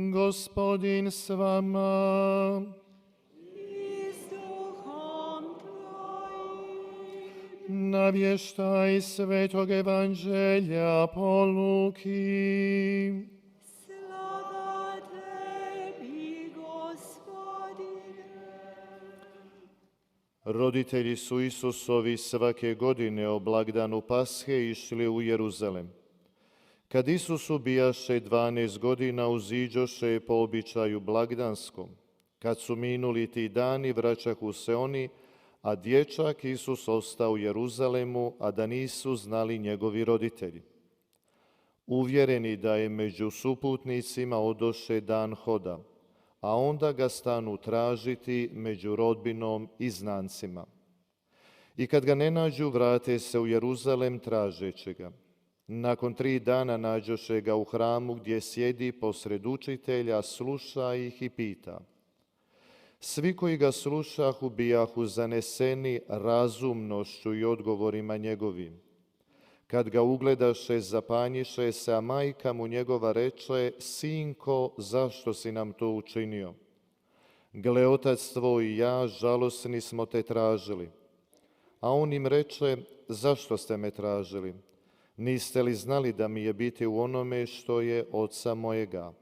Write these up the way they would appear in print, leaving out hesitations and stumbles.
Gospodin s vama. Navještaj Svetog Evanđelja po Luki. Slava tebi, Gospodine. Roditelji su Isusovi svake godine o blagdanu Pashe išli u Jeruzalem. Kad Isusu bijaše 12 godina, uziđoše po običaju blagdanskom. Kad su minuli ti dani, vraćahu se oni, a dječak Isus ostao u Jeruzalemu, a da nisu znali njegovi roditelji. Uvjereni da je među suputnicima, odoše dan hoda, a onda ga stanu tražiti među rodbinom i znancima. I kad ga ne nađu, vrate se u Jeruzalem tražeći ga. Nakon 3 dana nađoše ga u hramu gdje sjedi posred učitelja, sluša ih i pita. Svi koji ga slušahu bijahu zaneseni razumnošću i odgovorima njegovim. Kad ga ugledaše, zapanjiše se, a majka mu njegova reče: Sinko, zašto si nam to učinio? Gle, otac tvoj i ja žalosni smo te tražili. A on im reče: Zašto ste me tražili? Niste li znali da mi je biti u onome što je oca mojega?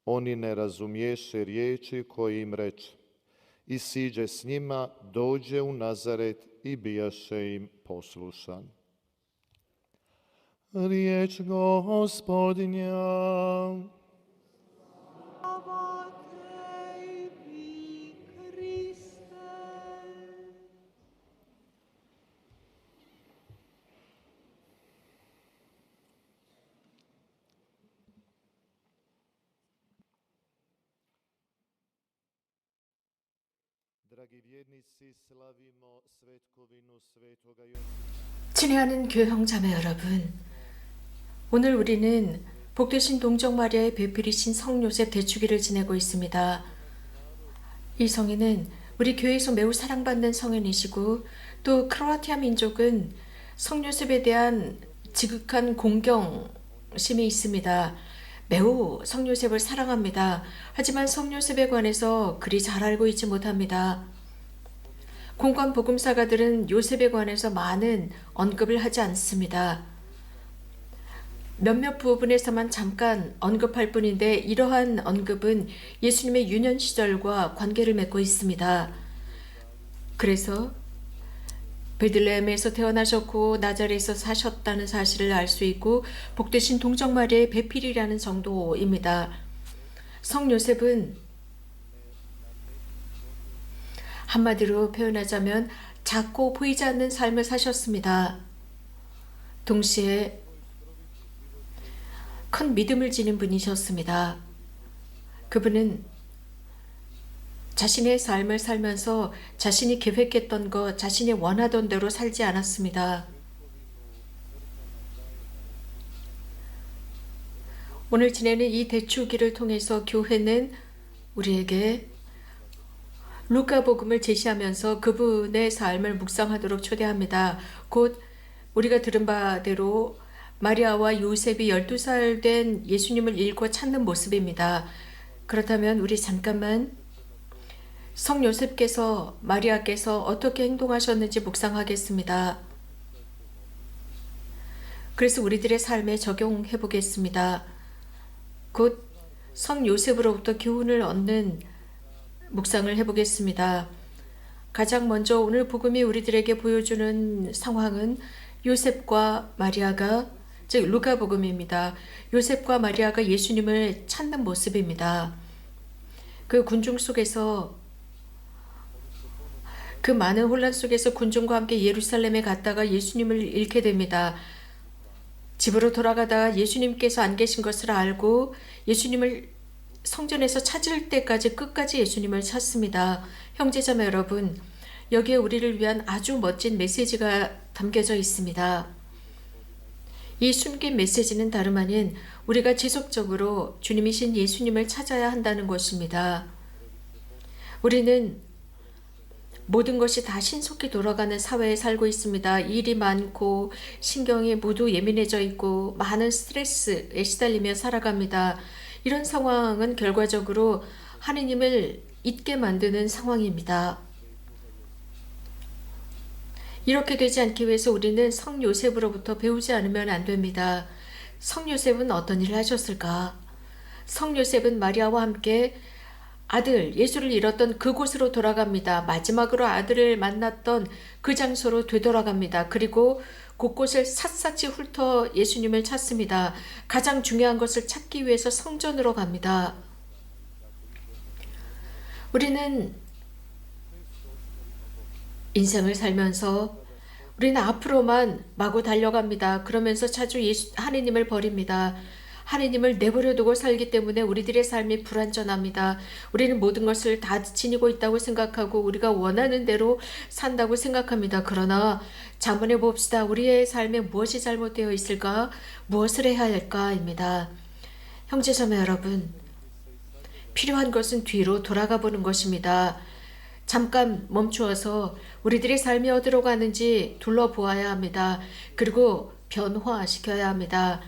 Oni ne razumiješe riječi koje im reče. I siđe s njima, dođe u Nazaret i bijaše im poslušan. Riječ Gospodnja. Slava tebi, Kriste. Dragi vjernici, slavimo svetkovinu Svetoga Josipa. 친애하는 교형 자매 여러분, 오늘 우리는 복되신 동정 마리아의 배필이신 성 요셉 대축일을 지내고 있습니다. 이 성인은 우리 교회에서 매우 사랑받는 성인이시고, 또 크로아티아 민족은 성 요셉에 대한 지극한 공경심이 있습니다. 매우 성 요셉을 사랑합니다. 하지만 성 요셉에 관해서 그리 잘 알고 있지 못합니다. 공관 복음사가들은 요셉에 관해서 많은 언급을 하지 않습니다. 몇몇 부분에서만 잠깐 언급할 뿐인데, 이러한 언급은 예수님의 유년 시절과 관계를 맺고 있습니다. 그래서 베들레헴에서 태어나셨고 나자렛에서 사셨다는 사실을 알 수 있고, 복되신 동정 마리아의 배필이라는 정도입니다. 성 요셉은 한마디로 표현하자면 작고 보이지 않는 삶을 사셨습니다. 동시에 큰 믿음을 지닌 분이셨습니다. 그분은 자신의 삶을 살면서 자신이 계획했던 것, 자신이 원하던 대로 살지 않았습니다. 오늘 지내는 이 대축일을 통해서 교회는 우리에게 루카복음을 제시하면서 그분의 삶을 묵상하도록 초대합니다. 곧 우리가 들은 바대로 마리아와 요셉이 12살 된 예수님을 잃고 찾는 모습입니다. 그렇다면 우리 잠깐만 성 요셉께서, 마리아께서 어떻게 행동하셨는지 묵상하겠습니다. 그래서 우리들의 삶에 적용해 보겠습니다. 곧 성 요셉으로부터 교훈을 얻는 묵상을 해보겠습니다. 가장 먼저 오늘 복음이 우리들에게 보여주는 상황은 요셉과 마리아가, 즉 루카복음입니다. 요셉과 마리아가 예수님을 찾는 모습입니다. 그 군중 속에서, 그 많은 혼란 속에서 군중과 함께 예루살렘에 갔다가 예수님을 잃게 됩니다. 집으로 돌아가다가 예수님께서 안 계신 것을 알고 예수님을 성전에서 찾을 때까지 끝까지 예수님을 찾습니다. 형제자매 여러분, 여기에 우리를 위한 아주 멋진 메시지가 담겨져 있습니다. 이 숨긴 메시지는 다름 아닌 우리가 지속적으로 주님이신 예수님을 찾아야 한다는 것입니다. 우리는 모든 것이 다 신속히 돌아가는 사회에 살고 있습니다. 일이 많고 신경이 모두 예민해져 있고 많은 스트레스에 시달리며 살아갑니다. 이런 상황은 결과적으로 하느님을 잊게 만드는 상황입니다. 이렇게 되지 않기 위해서 우리는 성 요셉으로부터 배우지 않으면 안 됩니다. 성 요셉은 어떤 일을 하셨을까? 성 요셉은 마리아와 함께 아들 예수를 잃었던 그곳으로 돌아갑니다. 마지막으로 아들을 만났던 그 장소로 되돌아갑니다. 그리고 곳곳을 샅샅이 훑어 예수님을 찾습니다. 가장 중요한 것을 찾기 위해서 성전으로 갑니다. 우리는 인생을 살면서 우리는 앞으로만 마구 달려갑니다. 그러면서 자주 하느님을 버립니다. 하느님을 내버려 두고 살기 때문에 우리들의 삶이 불완전합니다. 우리는 모든 것을 다 지니고 있다고 생각하고 우리가 원하는 대로 산다고 생각합니다. 그러나 자문해 봅시다. 우리의 삶에 무엇이 잘못되어 있을까? 무엇을 해야 할까입니다. 형제자매 여러분, 필요한 것은 뒤로 돌아가 보는 것입니다. 잠깐 멈추어서 우리들의 삶이 어디로 가는지 둘러보아야 합니다. 그리고 변화시켜야 합니다.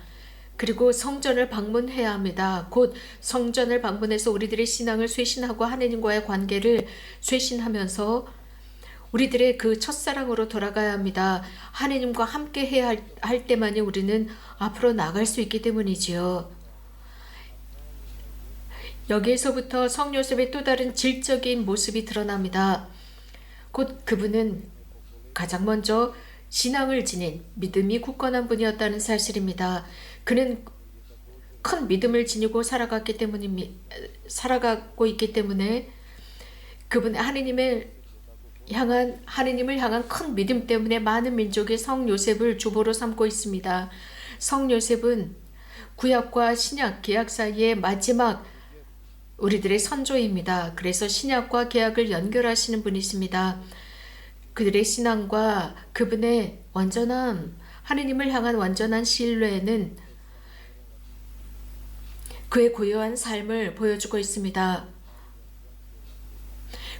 그리고 성전을 방문해야 합니다. 곧 성전을 방문해서 우리들의 신앙을 쇄신하고 하느님과의 관계를 쇄신하면서 우리들의 그 첫사랑으로 돌아가야 합니다. 하느님과 함께 해야 할 때만이 우리는 앞으로 나갈 수 있기 때문이지요. 여기에서부터 성 요셉의 또 다른 질적인 모습이 드러납니다. 곧 그분은 가장 먼저 신앙을 지닌 믿음이 굳건한 분이었다는 사실입니다. 그는 큰 믿음을 지니고 살아가고 있기 때문에 그분의 하느님을 향한 큰 믿음 때문에 많은 민족이 성 요셉을 주보로 삼고 있습니다. 성 요셉은 구약과 신약 계약 사이의 마지막 우리들의 선조입니다. 그래서 신약과 계약을 연결하시는 분이십니다. 그들의 신앙과 그분의 완전함, 하느님을 향한 완전한 신뢰는 그의 고요한 삶을 보여주고 있습니다.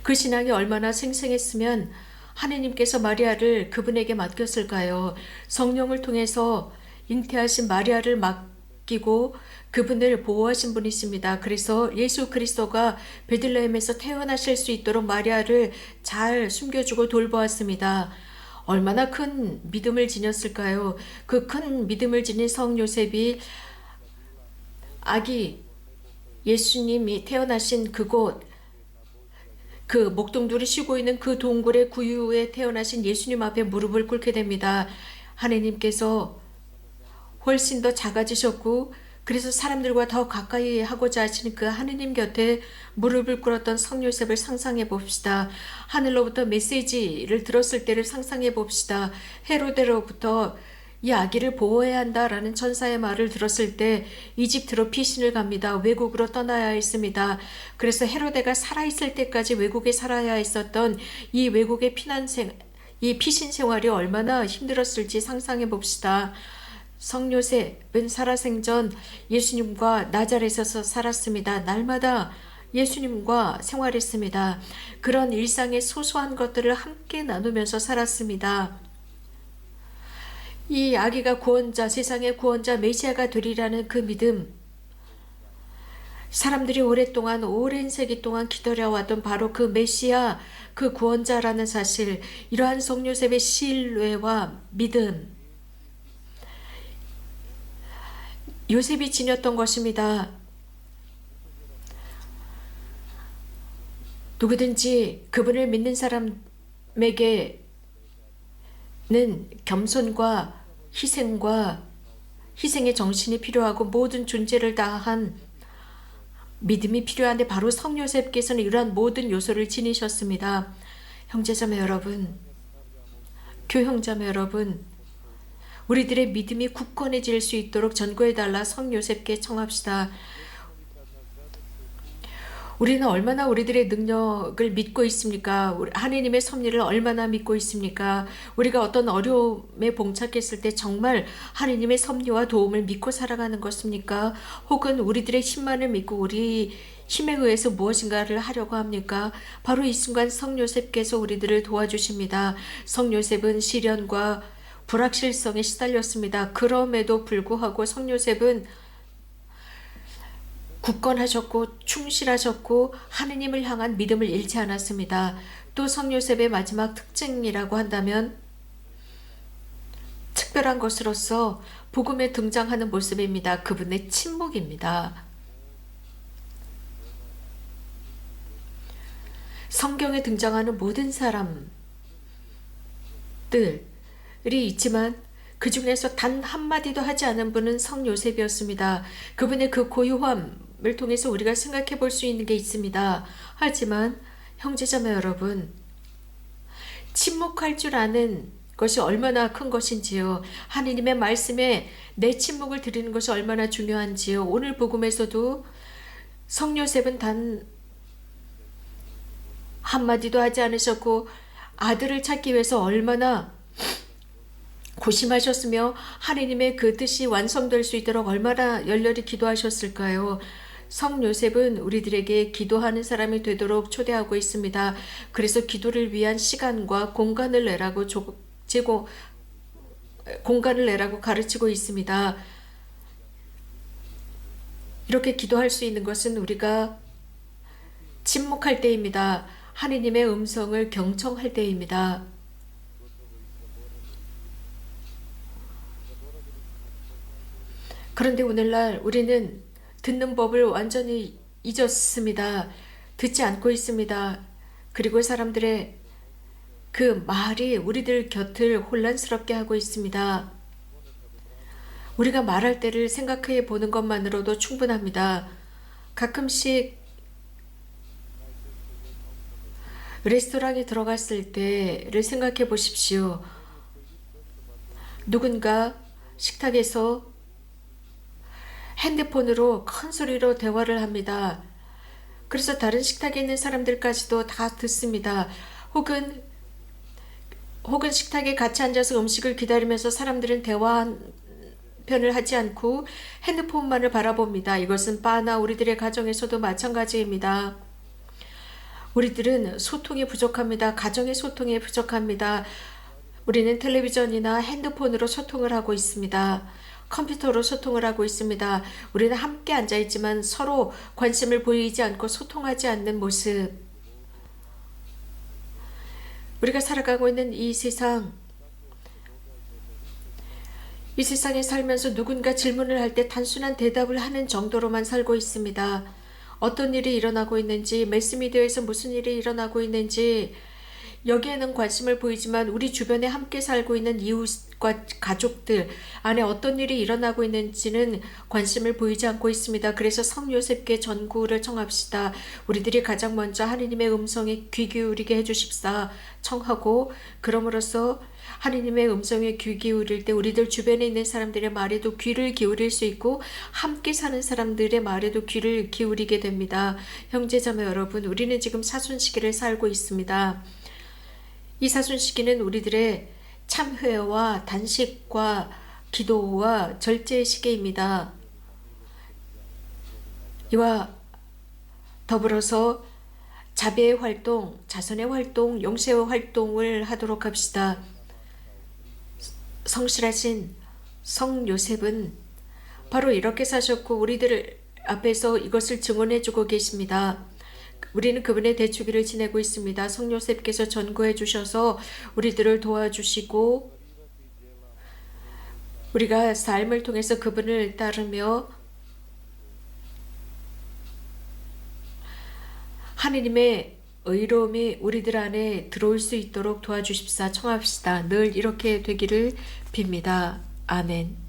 그 신앙이 얼마나 생생했으면 하느님께서 마리아를 그분에게 맡겼을까요? 성령을 통해서 잉태하신 마리아를 맡기고 그분을 보호하신 분이십니다. 그래서 예수 그리스도가 베들레헴에서 태어나실 수 있도록 마리아를 잘 숨겨주고 돌보았습니다. 얼마나 큰 믿음을 지녔을까요? 그 큰 믿음을 지닌 성 요셉이 아기 예수님이 태어나신 그곳, 그 목동들이 쉬고 있는 그 동굴의 구유에 태어나신 예수님 앞에 무릎을 꿇게 됩니다. 하느님께서 훨씬 더 작아지셨고 그래서 사람들과 더 가까이 하고자 하시는 그 하느님 곁에 무릎을 꿇었던 성 요셉을 상상해 봅시다. 하늘로부터 메시지를 들었을 때를 상상해 봅시다. 헤로데로부터 이 아기를 보호해야 한다라는 천사의 말을 들었을 때 이집트로 피신을 갑니다. 외국으로 떠나야 했습니다. 그래서 헤로데가 살아있을 때까지 외국에 살아야 했었던 이 외국의 이 피신 생활이 얼마나 힘들었을지 상상해 봅시다. 성 요셉은 살아생전 예수님과 나자렛에서 살았습니다. 날마다 예수님과 생활했습니다. 그런 일상의 소소한 것들을 함께 나누면서 살았습니다. 이 아기가 구원자, 세상의 구원자 메시아가 되리라는 그 믿음, 사람들이 오랫동안 오랜 세기 동안 기다려왔던 바로 그 메시아, 그 구원자라는 사실, 이러한 성 요셉의 신뢰와 믿음, 요셉이 지녔던 것입니다. 누구든지 그분을 믿는 사람에게는 겸손과 희생의 정신이 필요하고 모든 존재를 다한 믿음이 필요한데 바로 성 요셉께서는 이러한 모든 요소를 지니셨습니다. 형제자매 여러분, 교형자매 여러분, 우리들의 믿음이 굳건해질 수 있도록 전구해달라 성 요셉께 청합시다. 우리는 얼마나 우리들의 능력을 믿고 있습니까? 하느님의 섭리를 얼마나 믿고 있습니까? 우리가 어떤 어려움에 봉착했을 때 정말 하느님의 섭리와 도움을 믿고 살아가는 것입니까? 혹은 우리들의 힘만을 믿고 우리 힘에 의해서 무엇인가를 하려고 합니까? 바로 이 순간 성 요셉께서 우리들을 도와주십니다. 성 요셉은 시련과 불확실성에 시달렸습니다. 그럼에도 불구하고 성 요셉은 굳건하셨고 충실하셨고 하느님을 향한 믿음을 잃지 않았습니다. 또 성요셉의 마지막 특징이라고 한다면 특별한 것으로서 복음에 등장하는 모습입니다. 그분의 침묵입니다. 성경에 등장하는 모든 사람들이 있지만 그 중에서 단 한마디도 하지 않은 분은 성요셉이었습니다. 그분의 그 고요함을 통해서 우리가 생각해 볼 수 있는 게 있습니다. 하지만 형제자매 여러분, 침묵할 줄 아는 것이 얼마나 큰 것인지요. 하느님의 말씀에 내 침묵을 드리는 것이 얼마나 중요한지요. 오늘 복음에서도 성요셉은 단 한마디도 하지 않으셨고 아들을 찾기 위해서 얼마나 고심하셨으며 하느님의 그 뜻이 완성될 수 있도록 얼마나 열렬히 기도하셨을까요? 성요셉은 우리들에게 기도하는 사람이 되도록 초대하고 있습니다. 그래서 기도를 위한 시간과 공간을 내라고 가르치고 있습니다. 이렇게 기도할 수 있는 것은 우리가 침묵할 때입니다. 하느님의 음성을 경청할 때입니다. 그런데 오늘날 우리는 듣는 법을 완전히 잊었습니다. 듣지 않고 있습니다. 그리고 사람들의 그 말이 우리들 곁을 혼란스럽게 하고 있습니다. 우리가 말할 때를 생각해 보는 것만으로도 충분합니다. 가끔씩 레스토랑에 들어갔을 때를 생각해 보십시오. 누군가 식탁에서 핸드폰으로 큰 소리로 대화를 합니다. 그래서 다른 식탁에 있는 사람들까지도 다 듣습니다. 혹은 식탁에 같이 앉아서 음식을 기다리면서 사람들은 대화편을 하지 않고 핸드폰만을 바라봅니다. 이것은 바나 우리들의 가정에서도 마찬가지입니다. 우리들은 소통이 부족합니다. 가정의 소통이 부족합니다. 우리는 텔레비전이나 핸드폰으로 소통을 하고 있습니다. 컴퓨터로 소통을 하고 있습니다. 우리는 함께 앉아있지만 서로 관심을 보이지 않고 소통하지 않는 모습. 우리가 살아가고 있는 이 세상에 살면서 누군가 질문을 할 때 단순한 대답을 하는 정도로만 살고 있습니다. 어떤 일이 일어나고 있는지, 매스미디어에서 무슨 일이 일어나고 있는지 여기에는 관심을 보이지만 우리 주변에 함께 살고 있는 이웃과 가족들 안에 어떤 일이 일어나고 있는지는 관심을 보이지 않고 있습니다. 그래서 성요셉께 전구를 청합시다. 우리들이 가장 먼저 하느님의 음성에 귀 기울이게 해주십사 청하고, 그럼으로써 하느님의 음성에 귀 기울일 때 우리들 주변에 있는 사람들의 말에도 귀를 기울일 수 있고 함께 사는 사람들의 말에도 귀를 기울이게 됩니다. 형제자매 여러분, 우리는 지금 사순 시기를 살고 있습니다. 이 사순 시기는 우리들의 참회와 단식과 기도와 절제의 시기입니다. 이와 더불어서 자비의 활동, 자선의 활동, 용서의 활동을 하도록 합시다. 성실하신 성요셉은 바로 이렇게 사셨고 우리들 앞에서 이것을 증언해주고 계십니다. 우리는 그분의 대축일을 지내고 있습니다. 성요셉께서 전구해 주셔서 우리들을 도와주시고 우리가 삶을 통해서 그분을 따르며 하느님의 의로움이 우리들 안에 들어올 수 있도록 도와주십사 청합시다. 늘 이렇게 되기를 빕니다. 아멘.